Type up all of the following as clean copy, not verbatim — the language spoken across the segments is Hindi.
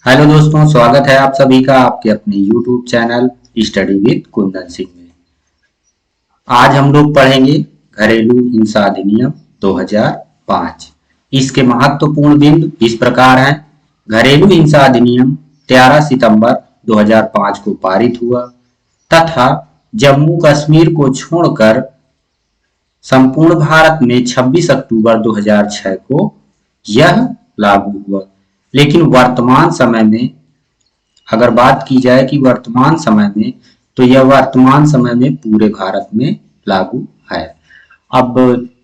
हेलो दोस्तों, स्वागत है आप सभी का आपके अपने YouTube channel study with Kundan Singh में। आज हम लोग पढ़ेंगे घरेलू हिंसा अधिनियम 2005। इसके महत्वपूर्ण बिंदु इस प्रकार हैं। घरेलू हिंसा अधिनियम 13 सितंबर 2005 को पारित हुआ तथा जम्मू कश्मीर को छोड़कर संपूर्ण भारत में 26 अक्टूबर 2006 को यह लागू हुआ। लेकिन वर्तमान समय में अगर बात की जाए कि वर्तमान समय में, तो यह वर्तमान समय में पूरे भारत में लागू है। अब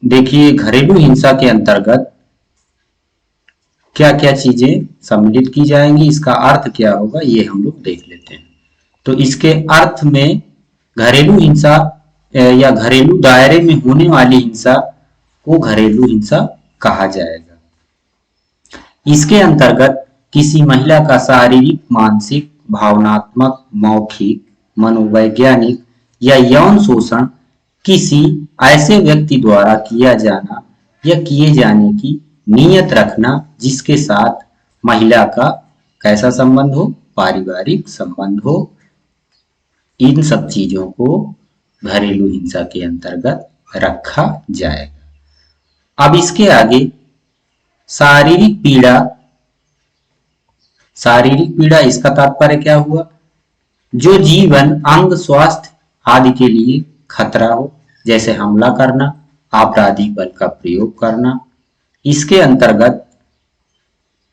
देखिए, घरेलू हिंसा के अंतर्गत क्या क्या चीजें सम्मिलित की जाएंगी, इसका अर्थ क्या होगा, ये हम लोग देख लेते हैं। तो इसके अर्थ में घरेलू हिंसा या घरेलू दायरे में होने वाली हिंसा को घरेलू हिंसा कहा जाएगा। इसके अंतर्गत किसी महिला का शारीरिक, मानसिक, भावनात्मक, मौखिक, मनोवैज्ञानिक या यौन शोषण किसी ऐसे व्यक्ति द्वारा किया जाना या किए जाने की नीयत रखना जिसके साथ महिला का कैसा संबंध हो, पारिवारिक संबंध हो, इन सब चीजों को घरेलू हिंसा के अंतर्गत रखा जाएगा। अब इसके आगे शारीरिक पीड़ा। शारीरिक पीड़ा, इसका तात्पर्य क्या हुआ? जो जीवन, अंग, स्वास्थ्य आदि के लिए खतरा हो, जैसे हमला करना, आपराधिक बल का प्रयोग करना। इसके अंतर्गत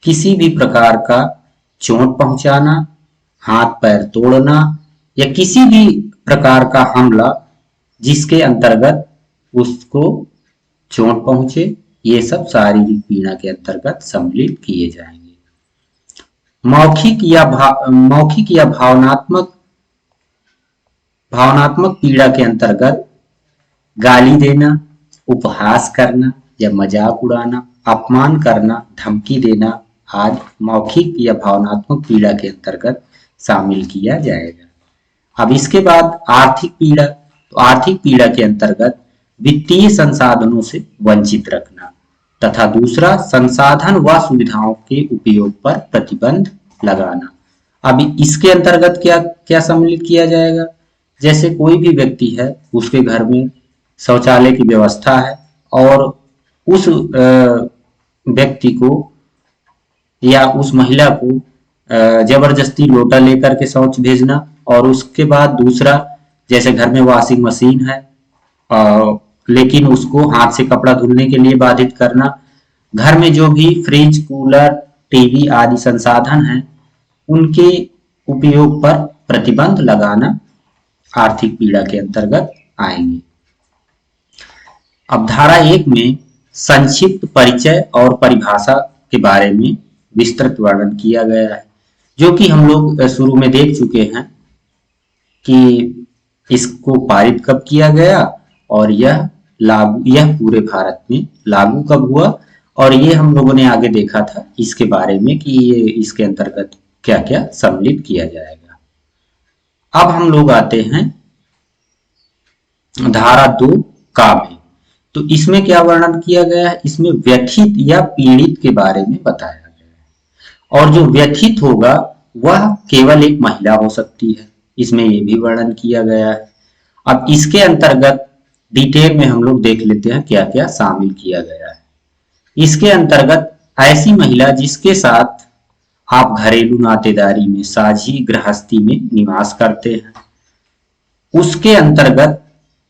किसी भी प्रकार का चोट पहुंचाना, हाथ पैर तोड़ना या किसी भी प्रकार का हमला जिसके अंतर्गत उसको चोट पहुंचे, ये सब शारीरिक पीड़ा के अंतर्गत सम्मिलित किए जाएंगे। मौखिक या भावनात्मक पीड़ा के अंतर्गत गाली देना, उपहास करना या मजाक उड़ाना, अपमान करना, धमकी देना आदि मौखिक या भावनात्मक पीड़ा के अंतर्गत शामिल किया जाएगा। अब इसके बाद आर्थिक पीड़ा। तो आर्थिक पीड़ा के अंतर्गत वित्तीय संसाधनों से वंचित रखना तथा दूसरा, संसाधन व सुविधाओं के उपयोग पर प्रतिबंध लगाना। अब इसके अंतर्गत क्या क्या सम्मिलित किया जाएगा? जैसे कोई भी व्यक्ति है, उसके घर में शौचालय की व्यवस्था है और उस व्यक्ति को या उस महिला को जबरदस्ती लोटा लेकर के शौच भेजना, और उसके बाद दूसरा, जैसे घर में वॉशिंग मशीन है लेकिन उसको हाथ से कपड़ा धुलने के लिए बाधित करना। घर में जो भी फ्रिज, कूलर, टीवी आदि संसाधन हैं, उनके उपयोग पर प्रतिबंध लगाना आर्थिक पीड़ा के अंतर्गत आएंगे। अब धारा 1 में संक्षिप्त परिचय और परिभाषा के बारे में विस्तृत वर्णन किया गया है, जो कि हम लोग शुरू में देख चुके हैं कि इसको पारित कब किया गया और यह पूरे भारत में लागू कब हुआ, और ये हम लोगों ने आगे देखा था इसके बारे में कि ये इसके अंतर्गत क्या क्या सम्मिलित किया जाएगा। अब हम लोग आते हैं धारा 2 का में। तो इसमें क्या वर्णन किया गया है? इसमें व्यथित या पीड़ित के बारे में बताया गया है, और जो व्यथित होगा वह केवल एक महिला हो सकती है, इसमें ये भी वर्णन किया गया है। अब इसके अंतर्गत डिटेल में हम लोग देख लेते हैं क्या क्या शामिल किया गया है। इसके अंतर्गत ऐसी महिला जिसके साथ आप घरेलू नातेदारी में, साझी गृहस्थी में निवास करते हैं, उसके अंतर्गत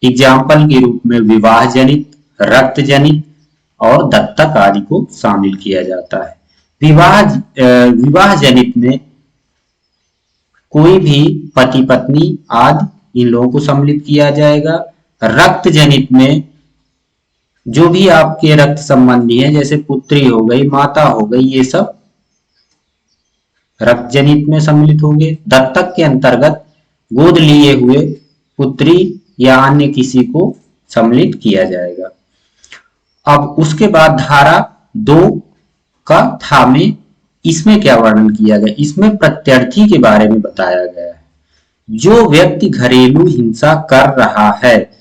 एग्जाम्पल के रूप में विवाह जनित, रक्त जनित और दत्तक आदि को शामिल किया जाता है। विवाह जनित में कोई भी पति पत्नी आदि इन लोगों को सम्मिलित किया जाएगा। रक्त जनित में जो भी आपके रक्त संबंधी है, जैसे पुत्री हो गई, माता हो गई, ये सब रक्त जनित में सम्मिलित होंगे। दत्तक के अंतर्गत गोद लिए हुए पुत्री या अन्य किसी को सम्मिलित किया जाएगा। अब उसके बाद धारा 2 का था में, इसमें क्या वर्णन किया गया? इसमें प्रत्यर्थी के बारे में बताया गया है। जो व्यक्ति घरेलू हिंसा कर रहा है,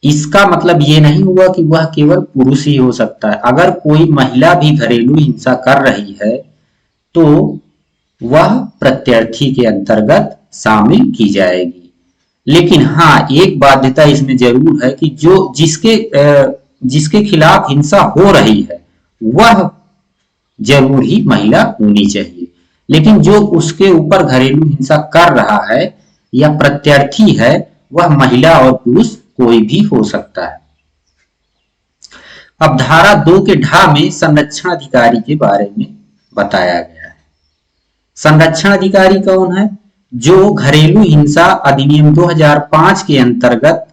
इसका मतलब ये नहीं हुआ कि वह केवल पुरुष ही हो सकता है। अगर कोई महिला भी घरेलू हिंसा कर रही है तो वह प्रत्यर्थी के अंतर्गत शामिल की जाएगी। लेकिन हाँ, एक बाध्यता इसमें जरूर है कि जो जिसके खिलाफ हिंसा हो रही है वह जरूर ही महिला होनी चाहिए, लेकिन जो उसके ऊपर घरेलू हिंसा कर रहा है या प्रत्यर्थी है वह महिला और पुरुष कोई भी हो सकता है। अब धारा 2 के ढ में संरक्षण अधिकारी के बारे में बताया गया है। संरक्षण अधिकारी कौन है? जो घरेलू हिंसा अधिनियम 2005 के अंतर्गत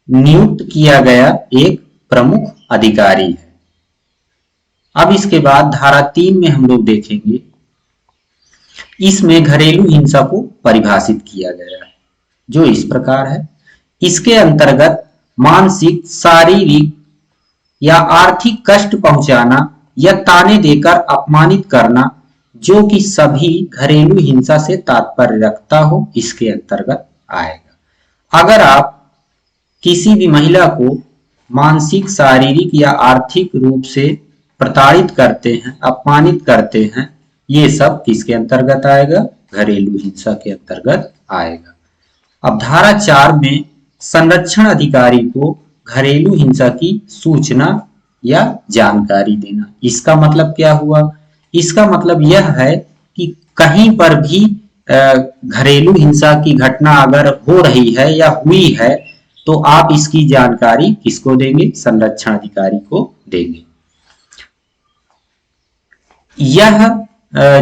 नियुक्त किया गया एक प्रमुख अधिकारी है। अब इसके बाद धारा 3 में हम लोग देखेंगे, इसमें घरेलू हिंसा को परिभाषित किया गया है जो इस प्रकार है। इसके अंतर्गत मानसिक, शारीरिक या आर्थिक कष्ट पहुंचाना या ताने देकर अपमानित करना जो कि सभी घरेलू हिंसा से तात्पर्य रखता हो, इसके अंतर्गत आएगा। अगर आप किसी भी महिला को मानसिक, शारीरिक या आर्थिक रूप से प्रताड़ित करते हैं, अपमानित करते हैं, ये सब किसके अंतर्गत आएगा? घरेलू हिंसा के अंतर्गत आएगा। अब धारा 4 में संरक्षण अधिकारी को घरेलू हिंसा की सूचना या जानकारी देना। इसका मतलब क्या हुआ? इसका मतलब यह है कि कहीं पर भी घरेलू हिंसा की घटना अगर हो रही है या हुई है तो आप इसकी जानकारी किसको देंगे? संरक्षण अधिकारी को देंगे। यह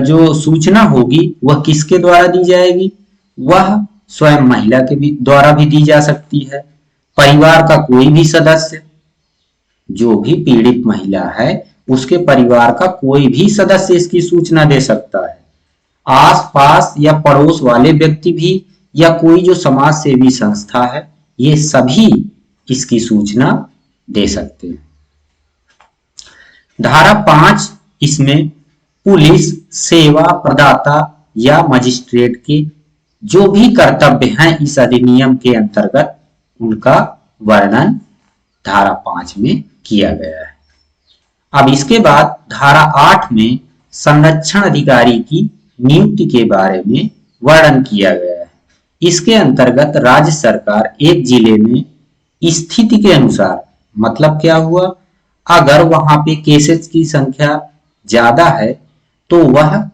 जो सूचना होगी वह किसके द्वारा दी जाएगी? वह स्वयं महिला के द्वारा भी दी जा सकती है। परिवार का कोई भी सदस्य, जो भी पीड़ित महिला है उसके परिवार का कोई भी सदस्य इसकी सूचना दे सकता है। आसपास या पड़ोस वाले व्यक्ति भी या कोई जो समाज सेवी संस्था है, ये सभी इसकी सूचना दे सकते हैं। धारा 5 इसमें पुलिस सेवा प्रदाता या मजिस्ट्रेट के जो भी कर्तव्य हैं इस अधिनियम के अंतर्गत उनका वर्णन धारा 5 में किया गया है। अब इसके बाद धारा 8 में संरक्षण अधिकारी की नियुक्ति के बारे में वर्णन किया गया है। इसके अंतर्गत राज्य सरकार एक जिले में स्थिति के अनुसार, मतलब क्या हुआ, अगर वहां पे केसेस की संख्या ज्यादा है तो वह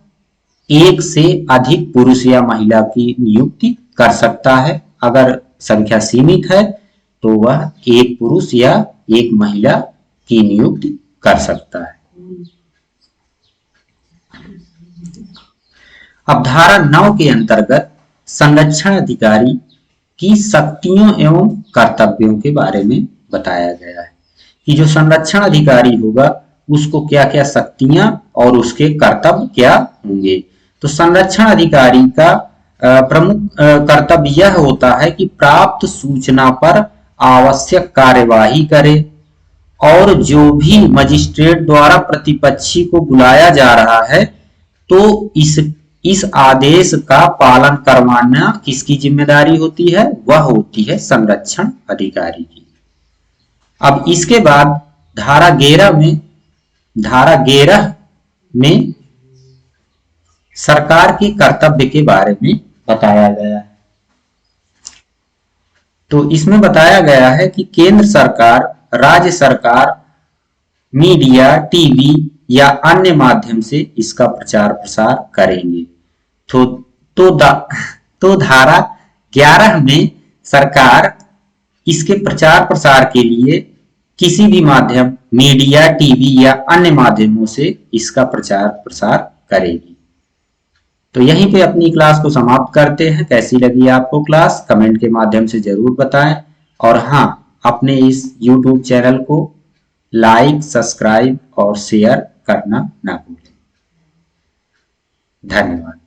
एक से अधिक पुरुष या महिला की नियुक्ति कर सकता है। अगर संख्या सीमित है तो वह एक पुरुष या एक महिला की नियुक्ति कर सकता है। अब धारा 9 के अंतर्गत संरक्षण अधिकारी की शक्तियों एवं कर्तव्यों के बारे में बताया गया है कि जो संरक्षण अधिकारी होगा उसको क्या क्या शक्तियां और उसके कर्तव्य क्या होंगे। तो संरक्षण अधिकारी का प्रमुख कर्तव्य यह होता है कि प्राप्त सूचना पर आवश्यक कार्यवाही करे और जो भी मजिस्ट्रेट द्वारा प्रतिपक्षी को बुलाया जा रहा है तो इस आदेश का पालन करवाना किसकी जिम्मेदारी होती है? वह होती है संरक्षण अधिकारी की। अब इसके बाद धारा 11 में सरकार के कर्तव्य के बारे में बताया गया है। तो इसमें बताया गया है कि केंद्र सरकार, राज्य सरकार मीडिया, टीवी या अन्य माध्यम से इसका प्रचार प्रसार करेंगे। तो धारा 11 में सरकार इसके प्रचार प्रसार के लिए किसी भी माध्यम, मीडिया, टीवी या अन्य माध्यमों से इसका प्रचार प्रसार करेगी। तो यहीं पे अपनी क्लास को समाप्त करते हैं। कैसी लगी आपको क्लास कमेंट के माध्यम से जरूर बताएं और हाँ, अपने इस YouTube चैनल को लाइक, सब्सक्राइब और शेयर करना ना भूलें। धन्यवाद।